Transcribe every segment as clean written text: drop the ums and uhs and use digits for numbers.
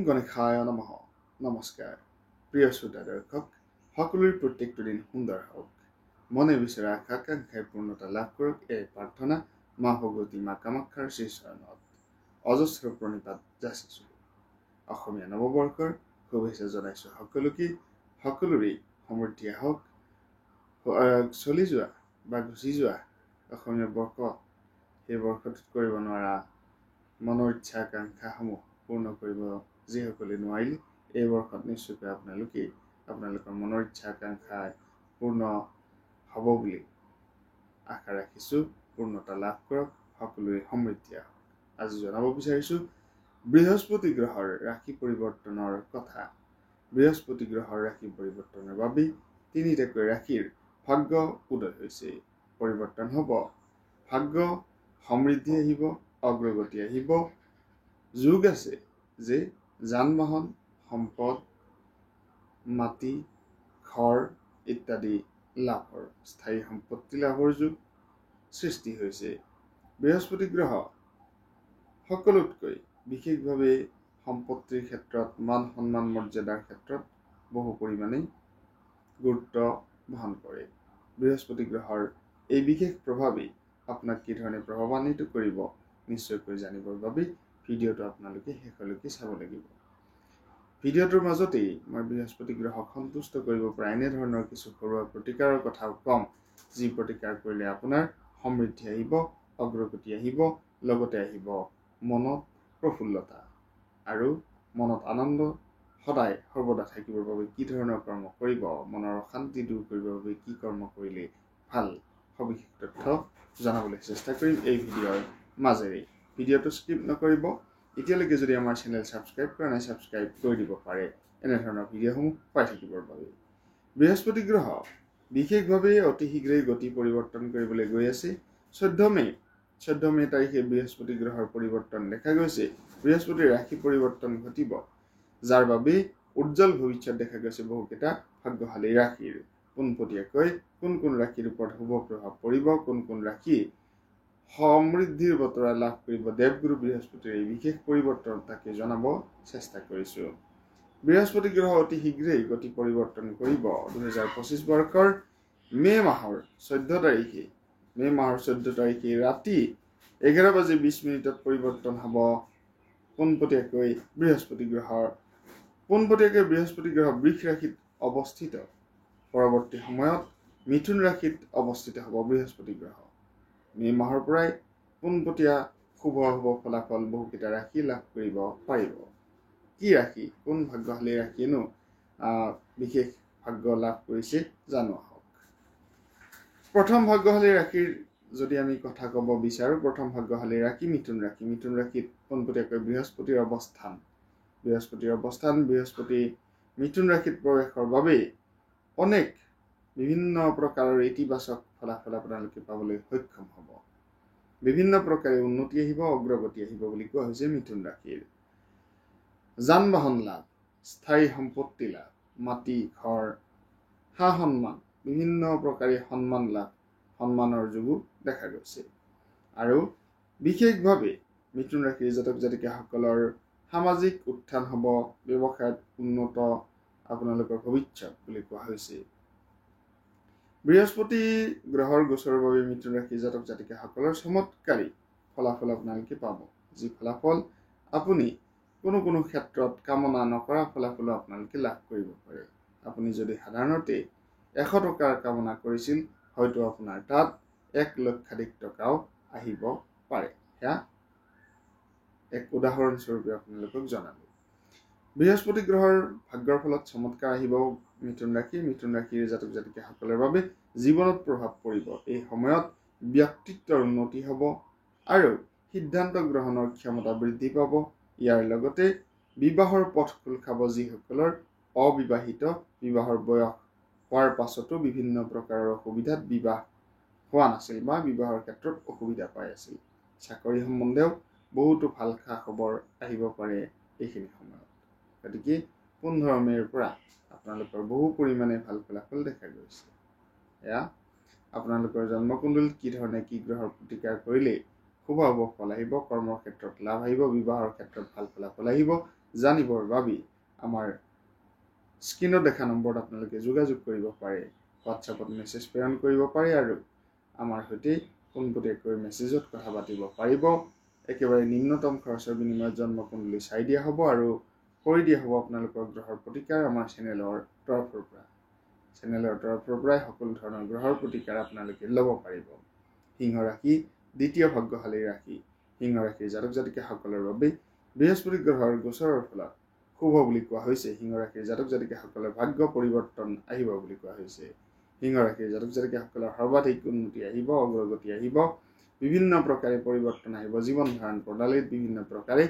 গণেশায় নমঃ। নমস্কাৰ প্ৰিয় শ্ৰোতা দৰ্শক, সকলোৰে প্ৰত্যেকটো দিন সুন্দৰ হওক, মনে বিচৰা আকাংক্ষাই পূৰ্ণতা লাভ কৰক, এই প্ৰাৰ্থনা মা ভগৱতী মা কামাখ্যাৰ শ্ৰীচৰণত অজস্ৰ প্ৰণিপাত যাচিছো। অসমীয়া নৱবৰ্ষৰ শুভেচ্ছা জনাইছো সকলোকে। সকলোৰে সমৃদ্ধি হওক। চলি যোৱা বা গুচি যোৱা অসমীয়া বৰ্ষ, সেই বৰ্ষটোত কৰিব নোৱাৰা মনৰ ইচ্ছা আকাংক্ষাসমূহ পূৰ্ণ কৰিব যিসকলে নোৱাৰিলে, এই বৰ্ষত নিশ্চয়কৈ আপোনালোকৰ মনৰ ইচ্ছা আকাংক্ষা পূৰ্ণ হ'ব বুলি আশা ৰাখিছোঁ। পূৰ্ণতা লাভ কৰক, সকলোৰে সমৃদ্ধি হওক। আজি জনাব বিচাৰিছোঁ বৃহস্পতি গ্ৰহৰ ৰাশি পৰিৱৰ্তনৰ কথা। বৃহস্পতি গ্ৰহৰ ৰাশি পৰিৱৰ্তনৰ বাবে তিনিটাকৈ ৰাশিৰ ভাগ্য উদয় হৈছে, পৰিৱৰ্তন হ'ব। ভাগ্য সমৃদ্ধি আহিব, অগ্ৰগতি আহিব। যোগ আছে যে যান বাহন, সম্পদ, মাটি, ঘৰ ইত্যাদি লাভৰ, স্থায়ী সম্পত্তি লাভৰ যোগ সৃষ্টি হৈছে। বৃহস্পতি গ্ৰহ সকলোতকৈ বিশেষভাৱে সম্পত্তিৰ ক্ষেত্ৰত, মান সন্মান মৰ্যাদাৰ ক্ষেত্ৰত বহু পৰিমাণে গুৰুত্ব বহন কৰে। বৃহস্পতি গ্ৰহৰ এই বিশেষ প্ৰভাৱেই আপোনাক কি ধৰণে প্ৰভাৱান্বিত কৰিব নিশ্চয়কৈ জানিবৰ বাবে ভিডিঅ'টো আপোনালোকে শেষলৈকে চাব লাগিব। ভিডিঅ'টোৰ মাজতেই মই বৃহস্পতি গ্ৰহক সন্তুষ্ট কৰিব পৰা এনেধৰণৰ কিছু ঘৰুৱা প্ৰতিকাৰৰ কথাও ক'ম, যি প্ৰতিকাৰ কৰিলে আপোনাৰ সমৃদ্ধি আহিব, অগ্ৰগতি আহিব, লগতে আহিব মনত প্ৰফুল্লতা আৰু মনত আনন্দ সদায় সৰ্বদা থাকিবৰ বাবে কি ধৰণৰ কৰ্ম কৰিব, মনৰ অশান্তি দূৰ কৰিবৰ বাবে কি কৰ্ম কৰিলে ভাল, সবিশেষ তথ্য জনাবলৈ চেষ্টা কৰিম এই ভিডিঅ'ৰ মাজেৰে। ভিডিঅ'টো স্কিপ নকৰিব। এতিয়ালৈকে যদি আমাৰ চেনেল ছাবস্ক্ৰাইব কৰা নাই, ছাবস্ক্ৰাইব কৰি দিব পাৰে এনেধৰণৰ ভিডিঅ'সমূহ পাই থাকিবৰ বাবে। বৃহস্পতি গ্ৰহ বিশেষভাৱে অতি শীঘ্ৰেই গতি পৰিৱৰ্তন কৰিবলৈ গৈ আছে। 14 মে তাৰিখে বৃহস্পতি গ্ৰহৰ পৰিৱৰ্তন দেখা গৈছে। বৃহস্পতিৰ ৰাশি পৰিৱৰ্তন ঘটিব, যাৰ বাবে উজ্জ্বল ভৱিষ্যত দেখা গৈছে বহুকেইটা ভাগ্যশালী ৰাশিৰ। পোনপটীয়াকৈ কোন কোন ৰাশিৰ ওপৰত শুভ প্ৰভাৱ পৰিব, কোন কোন ৰাশি সমৃদ্ধিৰ বতৰা লাভ কৰিব দেৱগুৰু বৃহস্পতিৰ এই বিশেষ পৰিৱৰ্তন, তাকে জনাব চেষ্টা কৰিছোঁ। বৃহস্পতি গ্ৰহ অতি শীঘ্ৰেই গতি পৰিৱৰ্তন কৰিব। 2025 বৰ্ষৰ মে মাহৰ 14 তাৰিখে ৰাতি 11:20 পৰিৱৰ্তন হ'ব পোনপটীয়াকৈ বৃহস্পতি গ্ৰহ বৃষ ৰাশিত অৱস্থিত। পৰৱৰ্তী সময়ত মিথুন ৰাশিত অৱস্থিত হ'ব বৃহস্পতি গ্ৰহ। মে মাহৰ পৰাই পোনপটীয়া শুভ ফলাফল বহুকেইটা ৰাশি লাভ কৰিব পাৰিব। কি ৰাশি, কোন ভাগ্যশালী ৰাশিয়েনো বিশেষ ভাগ্য লাভ কৰিছে জানো আহক। প্ৰথম ভাগ্যশালী ৰাশিৰ যদি আমি কথা ক'ব বিচাৰোঁ, প্ৰথম ভাগ্যশালী ৰাশি মিথুন ৰাশি। মিথুন ৰাশিত পোনপটীয়াকৈ বৃহস্পতিৰ অৱস্থান। বৃহস্পতি মিথুন ৰাশিত প্ৰৱেশৰ বাবে অনেক বিভিন্ন প্ৰকাৰৰ ইতিবাচক ফলাফল আপোনালোকে পাবলৈ সক্ষম হ'ব। বিভিন্ন প্ৰকাৰে উন্নতি আহিব, অগ্ৰগতি আহিব বুলি কোৱা হৈছে মিথুন ৰাশিৰ। যান বাহন লাভ, স্থায়ী সম্পত্তি লাভ, মাটি, ঘৰ, সা সন্মান, বিভিন্ন প্ৰকাৰে সন্মান লাভ, সন্মানৰ যোগো দেখা গৈছে। আৰু বিশেষভাৱে মিথুন ৰাশিৰ জাতক জাতিকাসকলৰ সামাজিক উত্থান হ'ব, ব্যৱসায়ত উন্নত আপোনালোকৰ ভৱিষ্যত বুলি কোৱা হৈছে। বৃহস্পতি গ্ৰহৰ গোচৰৰ বাবে মিথুন ৰাশিৰ জাতক জাতিকাসকলৰ চমৎকাৰী ফলাফল আপোনালোকে পাব, যি ফলাফল আপুনি কোনো ক্ষেত্ৰত কামনা নকৰা ফলাফলো আপোনালোকে লাভ কৰিব পাৰে। আপুনি যদি সাধাৰণতে 100 টকাৰ কামনা কৰিছিল, হয়তো আপোনাৰ তাত 1 লক্ষাধিক টকাও আহিব পাৰে। সেয়া এক উদাহৰণস্বৰূপে আপোনালোকক জনালো। বৃহস্পতি গ্ৰহৰ ভাগ্যৰ ফলত চমৎকাৰ আহিব মিথুন ৰাশিৰ জাতক জাতিকাসকলৰ বাবে জীৱনত প্ৰভাৱ পৰিব। এই সময়ত ব্যক্তিত্বৰ উন্নতি হ'ব আৰু সিদ্ধান্ত গ্ৰহণৰ ক্ষমতা বৃদ্ধি পাব। ইয়াৰ লগতে বিবাহৰ পথ খোল খাব যিসকলৰ অবিবাহিত, বিবাহৰ বয়স হোৱাৰ পাছতো বিভিন্ন প্ৰকাৰৰ অসুবিধাত বিবাহ হোৱা নাছিল বা বিবাহৰ ক্ষেত্ৰত অসুবিধা পাই আছিল। চাকৰি সম্বন্ধেও বহুতো ভাল খা খবৰ আহিব পাৰে এইখিনি সময়ত। গতিকে 15 মে'ৰ পৰা আপোনালোকৰ বহু পৰিমাণে ভাল ফলাফল দেখা গৈছে। এয়া আপোনালোকৰ জন্মকুণ্ডলীত কি ধৰণে কি গ্ৰহৰ প্ৰতিকাৰ কৰিলে শুভ ফল আহিব, কৰ্মৰ ক্ষেত্ৰত লাভ আহিব, বিবাহৰ ক্ষেত্ৰত ভাল ফলাফল আহিব, জানিবৰ বাবে আমাৰ স্ক্ৰীনত দেখা নম্বৰত আপোনালোকে যোগাযোগ কৰিব পাৰে, হোৱাটছআপত মেছেজ প্ৰেৰণ কৰিব পাৰে আৰু আমাৰ সৈতে পোনপটীয়াকৈ মেছেজত কথা পাতিব পাৰিব। একেবাৰে নিম্নতম খৰচৰ বিনিময়ত জন্মকুণ্ডলী চাই দিয়া হ'ব আৰু কৰি দিয়া হ'ব আপোনালোকৰ গ্ৰহৰ প্ৰতিকাৰ আমাৰ চেনেলৰ তৰফৰ পৰা। চেনেলৰ তৰফৰ পৰাই সকলো ধৰণৰ গ্ৰহৰ প্ৰতিকাৰ আপোনালোকে ল'ব পাৰিব। সিংহ ৰাশি দ্বিতীয় ভাগ্যশালী ৰাশি। সিংহ ৰাশিৰ জাতক জাতিকাসকলৰ বাবে বৃহস্পতি গ্ৰহৰ গোচৰৰ ফলত শুভ বুলি কোৱা হৈছে। সিংহ ৰাশিৰ জাতক জাতিকাসকলৰ ভাগ্য পৰিৱৰ্তন আহিব বুলি কোৱা হৈছে। সিংহ ৰাশিৰ জাতক জাতিকাসকলৰ সৰ্বাধিক উন্নতি আহিব, অগ্ৰগতি আহিব, বিভিন্ন প্ৰকাৰে পৰিৱৰ্তন আহিব। জীৱন ধাৰণ প্ৰণালীত বিভিন্ন প্ৰকাৰে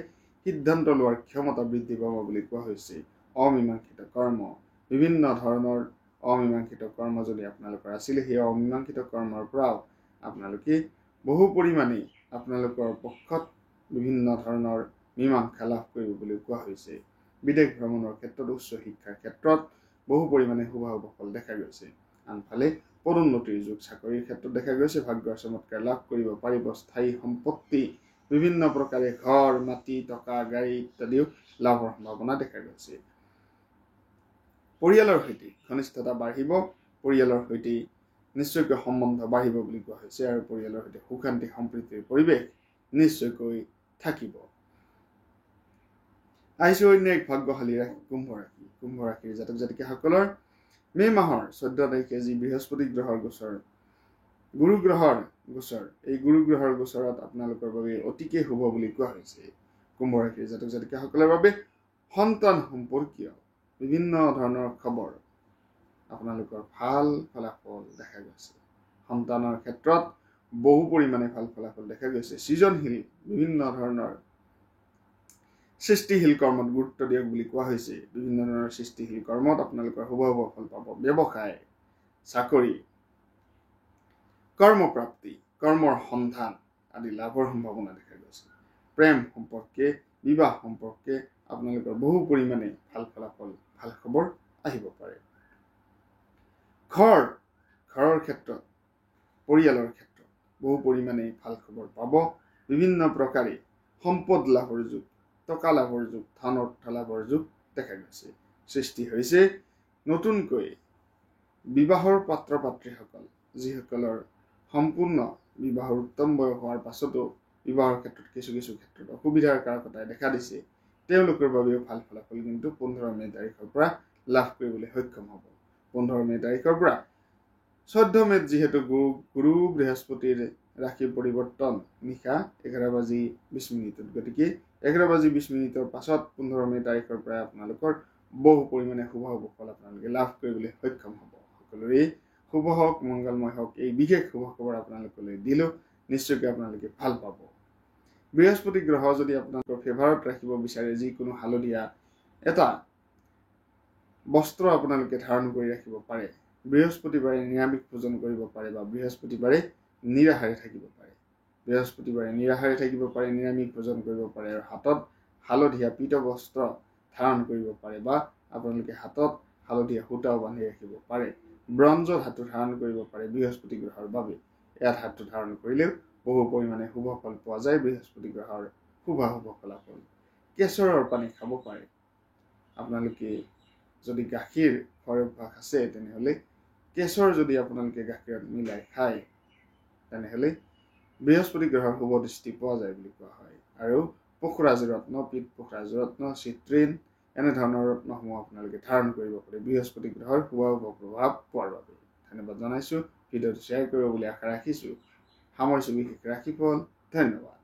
সিদ্ধান্ত লোৱাৰ ক্ষমতা বৃদ্ধি পাব বুলি কোৱা হৈছে। অমীমাংসিত কৰ্ম, বিভিন্ন ধৰণৰ অমীমাংসিত কৰ্ম যদি আপোনালোকৰ আছিলে, সেই অমীমাংসিত কৰ্মৰ পৰাও আপোনালোকে বহু পৰিমাণে আপোনালোকৰ পক্ষত বিভিন্ন ধৰণৰ মীমাংসা লাভ কৰিব বুলি কোৱা হৈছে। বিদেশ ভ্ৰমণৰ ক্ষেত্ৰত, উচ্চ শিক্ষাৰ ক্ষেত্ৰত বহু পৰিমাণে শুভ ফল দেখা গৈছে। আনফালে পদোন্নতিৰ যুগ চাকৰিৰ ক্ষেত্ৰত দেখা গৈছে। ভাগ্যৰ চমৎকাৰ লাভ কৰিব পাৰিব। স্থায়ী সম্পত্তি, বিভিন্ন প্ৰকাৰে ঘৰ, মাটি, টকা, গাড়ী ইত্যাদিও লাভৰ সম্ভাৱনা দেখা গৈছে। পৰিয়ালৰ সৈতে ঘনিষ্ঠতা বাঢ়িব, পৰিয়ালৰ সৈতে নিশ্চয়কৈ সম্বন্ধ বাঢ়িব বুলি কোৱা হৈছে আৰু পৰিয়ালৰ সৈতে সুখ শান্তি সম্প্ৰীতিৰ পৰিৱেশ নিশ্চয়কৈ থাকিব। আহিছো অন্য এক ভাগ্যশালী ৰাশি, কুম্ভ ৰাশি। কুম্ভ ৰাশিৰ জাতক জাতিকাসকলৰ মে' মাহৰ 14 তাৰিখে যি বৃহস্পতি গ্ৰহৰ গোচৰ, গুৰু গ্ৰহৰ গোচৰ, এই গুৰু গ্ৰহৰ গোচৰত আপোনালোকৰ বাবে অতিকে শুভ বুলি কোৱা হৈছে। কুম্ভ ৰাশিৰ জাতক জাতিকাসকলৰ বাবে সন্তান সম্পৰ্কীয় বিভিন্ন ধৰণৰ খবৰ, আপোনালোকৰ ভাল ফলাফল দেখা গৈছে। সন্তানৰ ক্ষেত্ৰত বহু পৰিমাণে ভাল ফলাফল দেখা গৈছে। সৃজনশীল বিভিন্ন ধৰণৰ সৃষ্টিশীল কৰ্মত গুৰুত্ব দিয়ক বুলি কোৱা হৈছে। বিভিন্ন ধৰণৰ সৃষ্টিশীল কৰ্মত আপোনালোকৰ শুভ ফল পাব। ব্যৱসায়, চাকৰি, কৰ্মপ্ৰাপ্তি, কৰ্মৰ সন্ধান আদি লাভৰ সম্ভাৱনা দেখা গৈছে। প্ৰেম সম্পৰ্কে, বিবাহ সম্পৰ্কে আপোনালোকৰ বহু পৰিমাণে ভাল ফলাফল, ভাল খবৰ আহিব পাৰে। ঘৰৰ ক্ষেত্ৰত, পৰিয়ালৰ ক্ষেত্ৰত বহু পৰিমাণে ভাল খবৰ পাব। বিভিন্ন প্ৰকাৰে সম্পদ লাভৰ যুগ, টকা লাভৰ যুগ, ধন অৰ্থ লাভৰ যুগ দেখা গৈছে। সৃষ্টি হৈছে নতুনকৈ বিবাহৰ পাত্ৰ পাত্ৰীসকল, যিসকলৰ সম্পূৰ্ণ বিবাহৰ উত্তম বয়স হোৱাৰ পাছতো বিবাহৰ ক্ষেত্ৰত কিছু ক্ষেত্ৰত অসুবিধাৰ কাৰকতাই দেখা দিছে, তেওঁলোকৰ বাবেও ভাল ফলাফল কিন্তু 15 মে' তাৰিখৰ পৰা লাভ কৰিবলৈ সক্ষম হ'ব। 15 মে' তাৰিখৰ পৰা 14 মে'ত যিহেতু গুৰু বৃহস্পতিৰ ৰাশি পৰিৱৰ্তন নিশা 11:20 গতিকে 11:20 পাছত 15 মে' তাৰিখৰ পৰা আপোনালোকৰ বহু পৰিমাণে শুভ ফল আপোনালোকে লাভ কৰিবলৈ সক্ষম হ'ব। সকলোৰে শুভ হওক, মংগলময় হওক, এই বিশেষ শুভ খবৰ আপোনালোকলৈ দিলোঁ। নিশ্চয়কৈ আপোনালোকে ভাল পাব। বৃহস্পতি গ্ৰহ যদি আপোনালোকৰ ফেভাৰত ৰাখিব বিচাৰে, যিকোনো হালধীয়া এটা বস্ত্ৰ আপোনালোকে ধাৰণ কৰি ৰাখিব পাৰে। বৃহস্পতিবাৰে নিৰামিষ ভোজন কৰিব পাৰে বা বৃহস্পতিবাৰে নিৰাহাৰে থাকিব পাৰে। বৃহস্পতিবাৰে নিৰাহাৰে থাকিব পাৰে, নিৰামিষ ভোজন কৰিব পাৰে আৰু হাতত হালধীয়া পীত বস্ত্ৰ ধাৰণ কৰিব পাৰে বা আপোনালোকে হাতত হালধীয়া সূতাও বান্ধি ৰাখিব পাৰে। ব্ৰঞ্জ ধাতু ধাৰণ কৰিব পাৰে বৃহস্পতি গ্ৰহৰ বাবে। এয়া ধাতু ধাৰণ কৰিলেও বহু পৰিমাণে শুভ ফল পোৱা যায়। বৃহস্পতি গ্ৰহৰ শুভ ফলাফল। কেশৰৰ পানী খাব পাৰে। আপোনালোকে যদি গাখীৰ খোৱাৰ অভ্যাস আছে তেনেহ'লে কেশৰ যদি আপোনালোকে গাখীৰত মিলাই খায় তেনেহ'লে বৃহস্পতি গ্ৰহৰ শুভ দৃষ্টি পোৱা যায় বুলি কোৱা হয়। আৰু পুখৰাজ ৰত্ন, পীত পুখৰাজ ৰত্ন, চিট্ৰিন এনেধৰণৰ ৰত্নসমূহ আপোনালোকে ধাৰণ কৰিব পাৰে বৃহস্পতি গ্ৰহৰ শুভ প্ৰভাৱ পোৱাৰ বাবে। ধন্যবাদ জনাইছোঁ। ভিডিঅ'টো শ্বেয়াৰ কৰিব বুলি আশা ৰাখিছোঁ। সামৰিছোঁ বিশেষ ৰাশিফল। ধন্যবাদ।